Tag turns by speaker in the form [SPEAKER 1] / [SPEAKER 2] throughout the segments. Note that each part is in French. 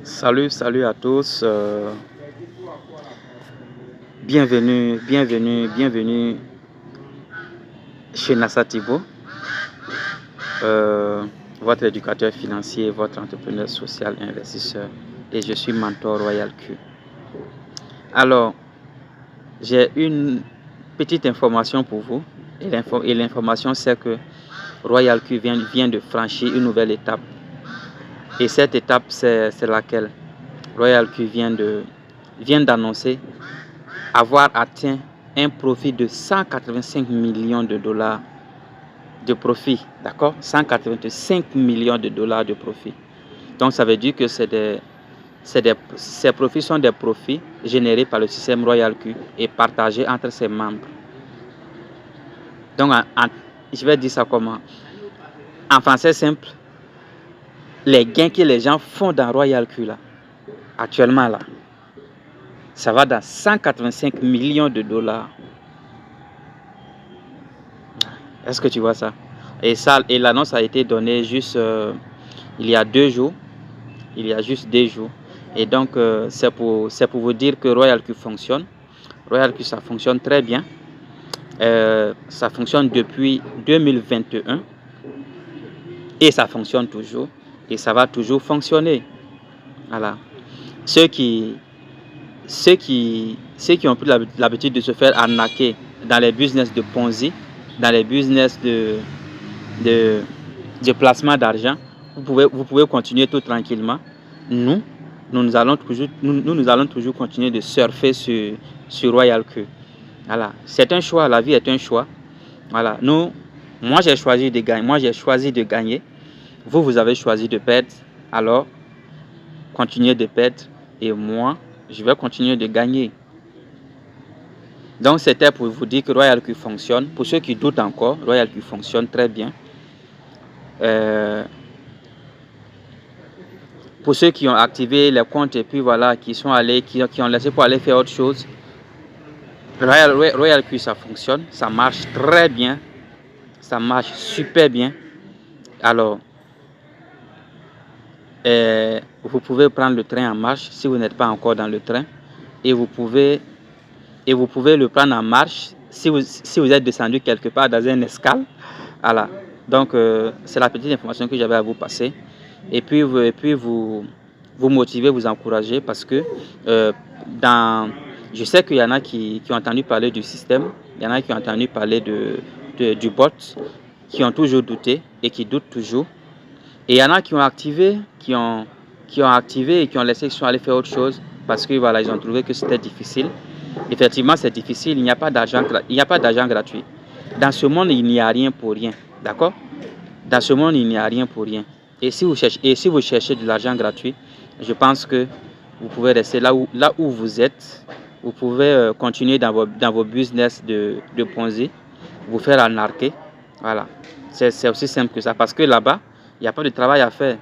[SPEAKER 1] Salut à tous. Bienvenue chez Nassa Thibault, votre éducateur financier, votre entrepreneur social investisseur, et je suis Mentor Royal Q. Alors, j'ai une petite information pour vous, et l'information c'est que Royal Q vient de franchir une nouvelle étape. Et cette étape, c'est laquelle? Royal Q vient d'annoncer avoir atteint un profit de 185 millions de dollars de profit, d'accord? 185 millions de dollars de profit. Donc ça veut dire que ces profits sont des profits générés par le système Royal Q et partagés entre ses membres. Donc je vais dire ça comment? En français simple, les gains que les gens font dans Royal Q là, actuellement là, ça va dans 185 millions de dollars. Est-ce que tu vois ça? Et l'annonce a été donnée juste il y a 2 jours. Il y a juste 2 jours. Et donc, c'est pour vous dire que Royal Q fonctionne. Royal Q, ça fonctionne très bien. Ça fonctionne depuis 2021. Et ça fonctionne toujours. Et ça va toujours fonctionner. Voilà. Ceux qui ont pris l'habitude de se faire arnaquer dans les business de Ponzi, dans les business de placement d'argent, vous pouvez continuer tout tranquillement. Nous allons toujours continuer de surfer sur Royal Q. Voilà, c'est un choix, la vie est un choix. Voilà, moi j'ai choisi de gagner. Vous avez choisi de perdre. Alors, continuez de perdre et moi, je vais continuer de gagner. Donc, c'était pour vous dire que Royal Q fonctionne. Pour ceux qui doutent encore, Royal Q fonctionne très bien. Pour ceux qui ont activé les comptes et puis voilà, qui ont laissé pour aller faire autre chose, Royal Q, ça fonctionne, ça marche très bien, ça marche super bien. Alors, vous pouvez prendre le train en marche si vous n'êtes pas encore dans le train, et vous pouvez le prendre en marche si vous êtes descendu quelque part dans un escale. Voilà. Donc, c'est la petite information que j'avais à vous passer. Et puis vous motiver, vous encourager, parce que je sais qu'il y en a qui ont entendu parler du système, il y en a qui ont entendu parler du bot, qui ont toujours douté et qui doutent toujours. Et il y en a qui ont activé, qui ont activé et qui ont laissé aller faire autre chose parce que voilà, ils ont trouvé que c'était difficile. Effectivement, c'est difficile, il n'y a pas d'argent gratuit. Dans ce monde, il n'y a rien pour rien, d'accord? Dans ce monde, il n'y a rien pour rien. Et si vous cherchez de l'argent gratuit, je pense que vous pouvez rester là où vous êtes. Vous pouvez continuer dans vos business de Ponzi, vous faire arnaquer. Voilà. C'est aussi simple que ça. Parce que là-bas, il n'y a pas de travail à faire.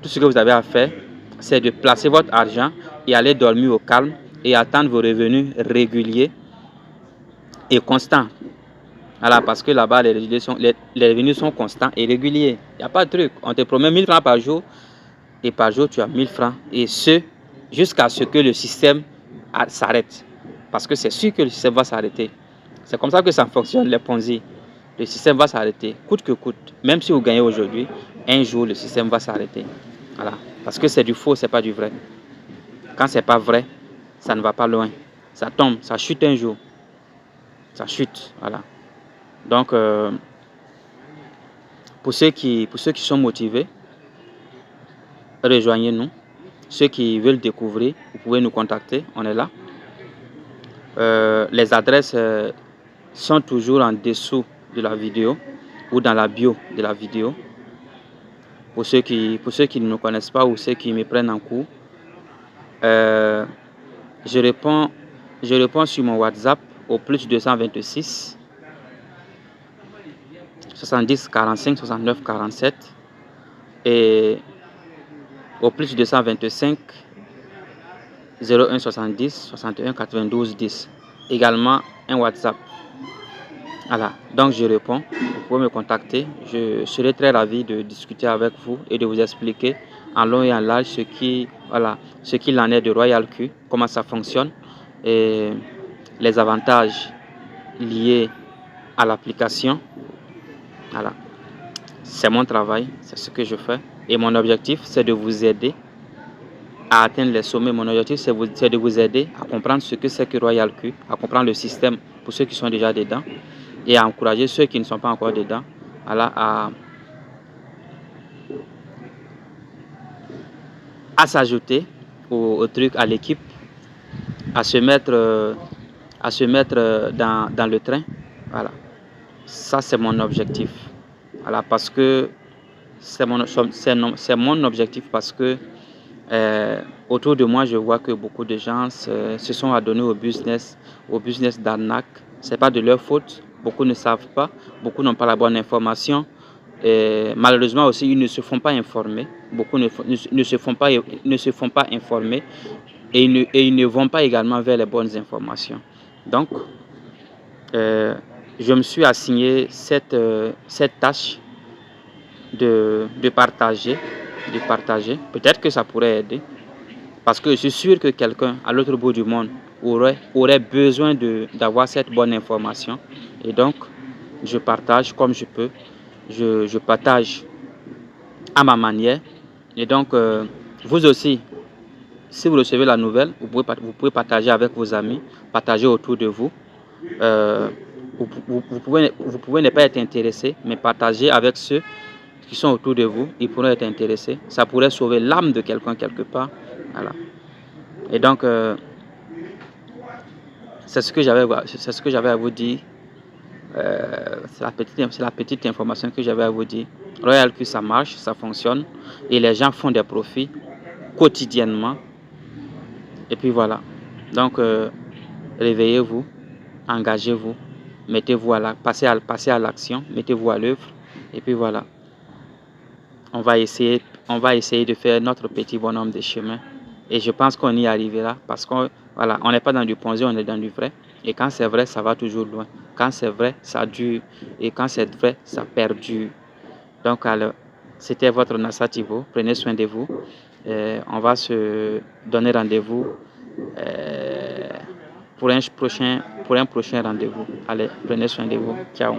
[SPEAKER 1] Tout ce que vous avez à faire, c'est de placer votre argent et aller dormir au calme et attendre vos revenus réguliers et constants. Voilà, parce que là-bas, les revenus sont constants et réguliers. Il n'y a pas de truc. On te promet 1000 francs par jour et par jour, tu as 1000 francs. Et ce, jusqu'à ce que le système s'arrête. Parce que c'est sûr que le système va s'arrêter. C'est comme ça que ça fonctionne, les Ponzi. Le système va s'arrêter, coûte que coûte. Même si vous gagnez aujourd'hui, un jour, le système va s'arrêter. Voilà. Parce que c'est du faux, c'est pas du vrai. Quand c'est pas vrai, ça ne va pas loin. Ça tombe, ça chute un jour. Ça chute, voilà. Donc, pour ceux qui sont motivés, rejoignez-nous. Ceux qui veulent découvrir, vous pouvez nous contacter, on est là. Les adresses sont toujours en dessous de la vidéo ou dans la bio de la vidéo. Pour ceux qui ne me connaissent pas ou ceux qui me prennent en cours, je réponds sur mon WhatsApp au plus 226 70 45 69 47 et au plus 225 01 70 61 92 10. Également un WhatsApp. Voilà, donc je réponds. Vous pouvez me contacter. Je serai très ravi de discuter avec vous et de vous expliquer en long et en large ce qu'il en est de Royal Q, comment ça fonctionne et les avantages liés à l'application. Voilà. C'est mon travail, c'est ce que je fais. Et mon objectif, c'est de vous aider à atteindre les sommets. Mon objectif, c'est de vous aider à comprendre ce que c'est que Royal Q, à comprendre le système pour ceux qui sont déjà dedans et à encourager ceux qui ne sont pas encore dedans à s'ajouter au truc, à l'équipe, à se mettre dans le train. Voilà. Ça, c'est mon objectif. Voilà, parce que c'est mon objectif parce que autour de moi, je vois que beaucoup de gens se sont adonnés au business d'arnaque. Ce n'est pas de leur faute. Beaucoup ne savent pas. Beaucoup n'ont pas la bonne information. Et malheureusement aussi, ils ne se font pas informer. Beaucoup ne se font pas informer et ils ne vont pas également vers les bonnes informations. Donc, je me suis assigné cette tâche de partager. Peut-être que ça pourrait aider. Parce que je suis sûr que quelqu'un à l'autre bout du monde aurait besoin d'avoir cette bonne information. Et donc, je partage comme je peux. Je partage à ma manière. Et donc, vous aussi, si vous recevez la nouvelle, vous pouvez partager avec vos amis, partager autour de vous. Vous pouvez ne pas être intéressé, mais partager avec ceux qui sont autour de vous, ils pourraient être intéressés. Ça pourrait sauver l'âme de quelqu'un quelque part. Voilà. Et donc, c'est ce que j'avais à vous dire. C'est la petite information que j'avais à vous dire. Royal Q, ça marche, ça fonctionne. Et les gens font des profits quotidiennement. Et puis voilà. Donc, réveillez-vous, engagez-vous, mettez-vous passez à l'action, mettez-vous à l'œuvre. Et puis voilà. On va essayer de faire notre petit bonhomme de chemin. Et je pense qu'on y arrivera parce qu'on n'est pas dans du Ponzi, on est dans du vrai. Et quand c'est vrai, ça va toujours loin. Quand c'est vrai, ça dure. Et quand c'est vrai, ça perdure. Donc alors, c'était votre Nassativo. Prenez soin de vous. On va se donner rendez-vous pour un prochain rendez-vous. Allez, prenez soin de vous. Ciao.